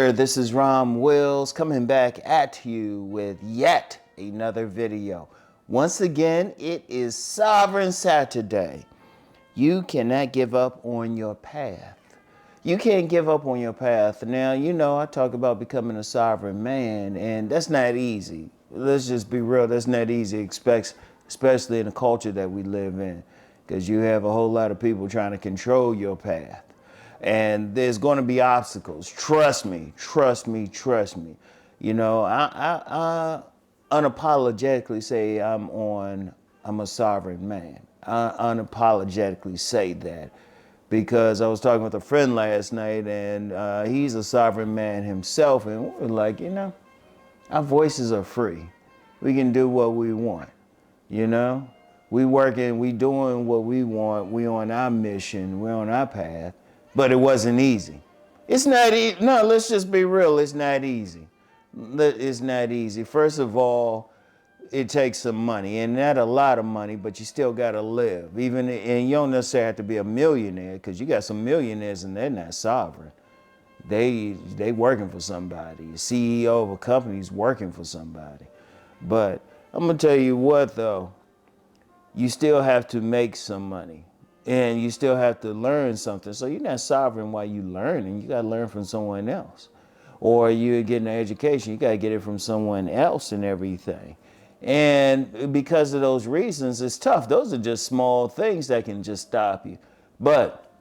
there, this is Rom Wills coming back at you with yet another video. Once again, it is Sovereign Saturday. You cannot give up on your path. You can't give up on your path. Now, you know, I talk about becoming a sovereign man, and that's not easy. Let's just be real, that's not easy, especially in the culture that we live in, because you have a whole lot of people trying to control your path. And there's going to be obstacles. Trust me, trust me, trust me. You know, I unapologetically say I'm a sovereign man. I unapologetically say that because I was talking with a friend last night, and he's a sovereign man himself, and we were like, you know, our voices are free. We can do what we want, you know? We working, we doing what we want, we on our mission, we're on our path. But it wasn't easy. It's not easy. No, let's just be real. It's not easy. It's not easy. First of all, it takes some money, and not a lot of money, but you still got to live. And you don't necessarily have to be a millionaire, because you got some millionaires and they're not sovereign. They working for somebody. The CEO of a company is working for somebody. But I'm gonna tell you what though, you still have to make some money. And you still have to learn something. So you're not sovereign while you learning. You got to learn from someone else. Or you're getting an education, you got to get it from someone else and everything. And because of those reasons, it's tough. Those are just small things that can just stop you. But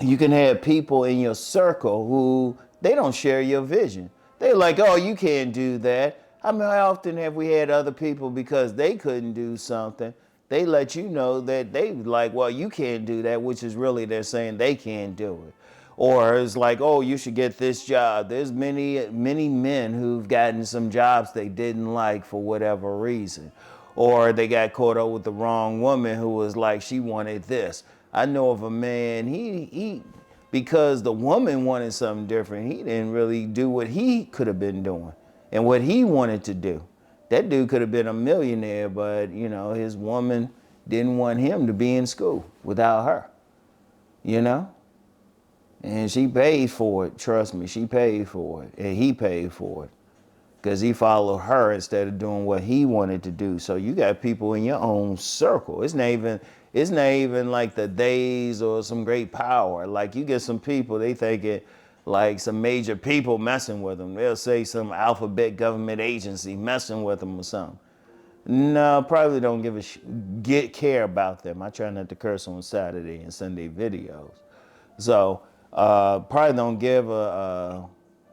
you can have people in your circle who, they don't share your vision. They're like, oh, you can't do that. I mean, how often have we had other people, because they couldn't do something, they let you know that they like, well, you can't do that, which is really they're saying they can't do it. Or it's like, oh, you should get this job. There's many men who've gotten some jobs they didn't like for whatever reason. Or they got caught up with the wrong woman who was like, she wanted this. I know of a man, he because the woman wanted something different, he didn't really do what he could have been doing and what he wanted to do. That dude could have been a millionaire, but, you know, his woman didn't want him to be in school without her, you know? And she paid for it, trust me, she paid for it, and he paid for it because he followed her instead of doing what he wanted to do. So you got people in your own circle. It's not even like the days or some great power. Like you get some people, they think it, like some major people messing with them. They'll say some alphabet government agency messing with them or something. No, probably don't care about them. I try not to curse on Saturday and Sunday videos. So probably don't give a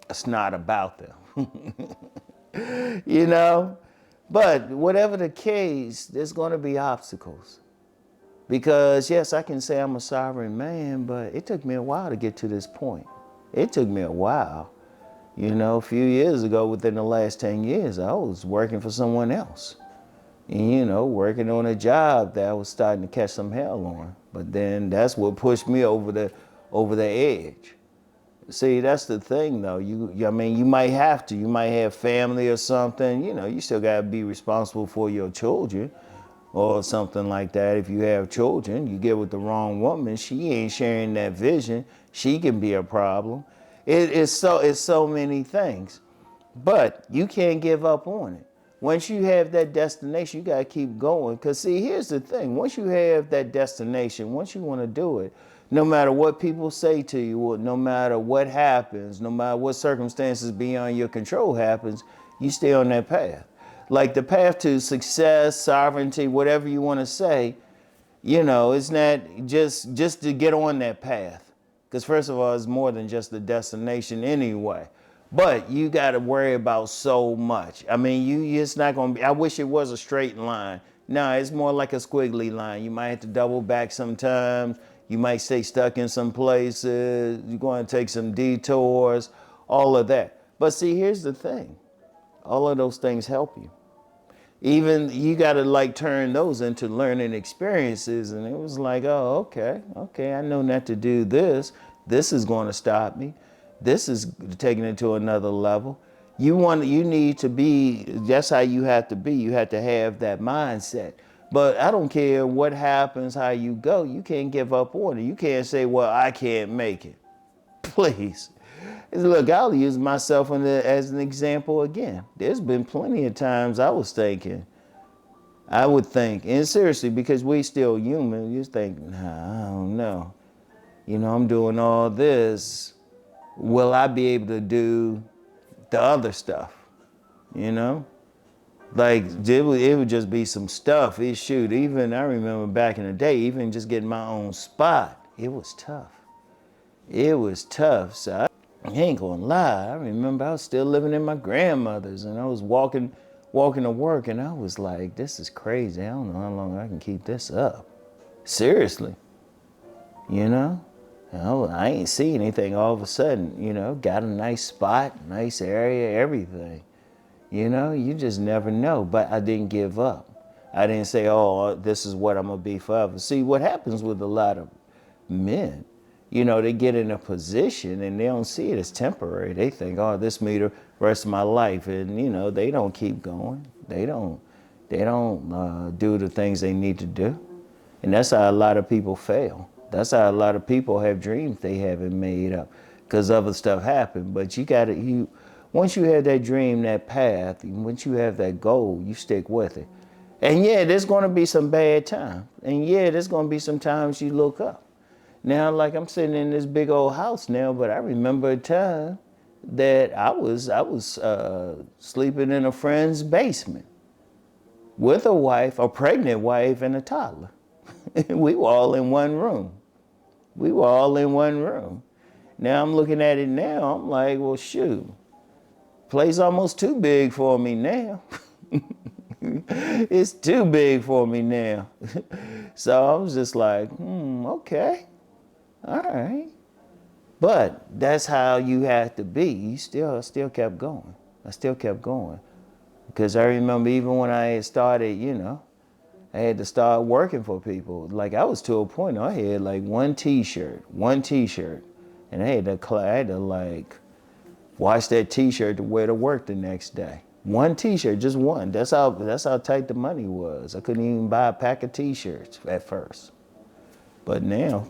snot about them. You know? But whatever the case, there's going to be obstacles. Because yes, I can say I'm a sovereign man, but it took me a while to get to this point. It took me a while. You know, a few years ago, within the last 10 years, I was working for someone else. And, you know, working on a job that I was starting to catch some hell on. But then that's what pushed me over the edge. See, that's the thing though. I mean, you might have to. You might have family or something. You know, you still got to be responsible for your children or something like that. If you have children, you get with the wrong woman, she ain't sharing that vision. She can be a problem. It's so many things, but you can't give up on it. Once you have that destination, you got to keep going. Because see, here's the thing. Once you have that destination, once you want to do it, no matter what people say to you, no matter what happens, no matter what circumstances beyond your control happens, you stay on that path. Like the path to success, sovereignty, whatever you want to say, you know, it's not just to get on that path. Because first of all, it's more than just the destination anyway. But you got to worry about so much. I mean, it's not going to be, I wish it was a straight line. No, it's more like a squiggly line. You might have to double back sometimes. You might stay stuck in some places. You're going to take some detours, all of that. But see, here's the thing. All of those things help you. Even you got to like turn those into learning experiences. And it was like, oh, okay, I know not to do this. This is going to stop me. This is taking it to another level. You need to be, that's how you have to be. You have to have that mindset. But I don't care what happens, how you go, you can't give up on it. You can't say, well, I can't make it. Please. Look, I'll use myself as an example again. There's been plenty of times I would think, and seriously, because we still human, you think, nah, I don't know. You know, I'm doing all this. Will I be able to do the other stuff? You know? Like, it would just be some stuff. Shoot, even I remember back in the day, even just getting my own spot, it was tough. It was tough. So I ain't gonna lie. I remember I was still living in my grandmother's, and I was walking to work, and I was like, this is crazy. I don't know how long I can keep this up. Seriously. You know? I ain't see anything all of a sudden, you know, got a nice spot, nice area, everything. You know, you just never know. But I didn't give up. I didn't say, oh, this is what I'm going to be forever. See, what happens with a lot of men, you know, they get in a position and they don't see it as temporary. They think, oh, this me the rest of my life. And, you know, they don't keep going. They don't do the things they need to do. And that's how a lot of people fail. That's how a lot of people have dreams they haven't made up because other stuff happened. But once you have that dream, that path, once you have that goal, you stick with it. And yeah, there's going to be some bad times. And yeah, there's going to be some times you look up. Now, like I'm sitting in this big old house now, but I remember a time that I was sleeping in a friend's basement with a wife, a pregnant wife, and a toddler. We were all in one room. Now I'm looking at it now, I'm like, well, shoot, place almost too big for me now. It's too big for me now. So I was just like, okay, all right. But that's how you have to be. I still kept going. Because I remember even when I had started, you know, I had to start working for people. Like I was to a point, I had like one t-shirt, and I had to like wash that t-shirt to wear to work the next day. One t-shirt, just one. That's how tight the money was. I couldn't even buy a pack of t-shirts at first. But now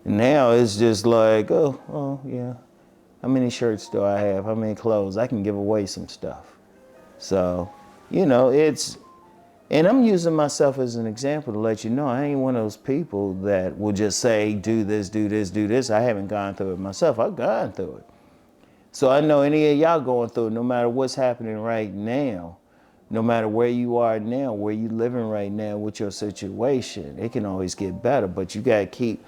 it's just like, oh yeah. How many shirts do I have? How many clothes? I can give away some stuff. So, you know, and I'm using myself as an example to let you know I ain't one of those people that will just say, do this, do this, do this. I haven't gone through it myself. I've gone through it. So I know any of y'all going through it, no matter what's happening right now, no matter where you are now, where you living right now with your situation, it can always get better, but you gotta keep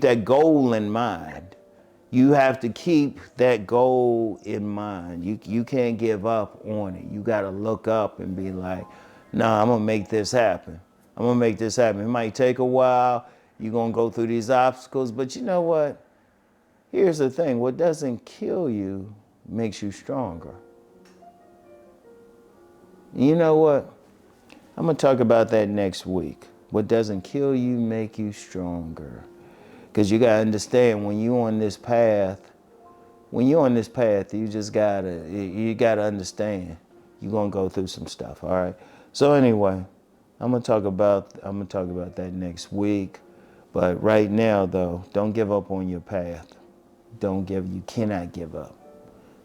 that goal in mind. You have to keep that goal in mind. You can't give up on it. You gotta look up and be like, nah, I'm gonna make this happen. It might take a while. You're gonna go through these obstacles, but you know what? Here's the thing, what doesn't kill you makes you stronger. You know what? I'm gonna talk about that next week. What doesn't kill you make you stronger. Because you gotta understand when you're on this path, you just gotta understand you're gonna go through some stuff, all right? So anyway, I'm gonna talk about that next week. But right now though, don't give up on your path. You cannot give up.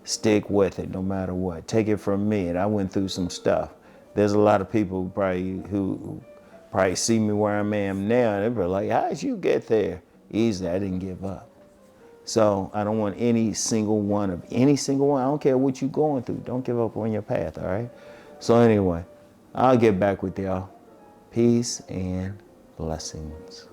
Stick with it no matter what. Take it from me, and I went through some stuff. There's a lot of people who probably see me where I am now, and they're like, how'd you get there? Easy, I didn't give up. So I don't want any single one. I don't care what you're going through. Don't give up on your path, all right? So anyway, I'll get back with y'all. Peace and blessings.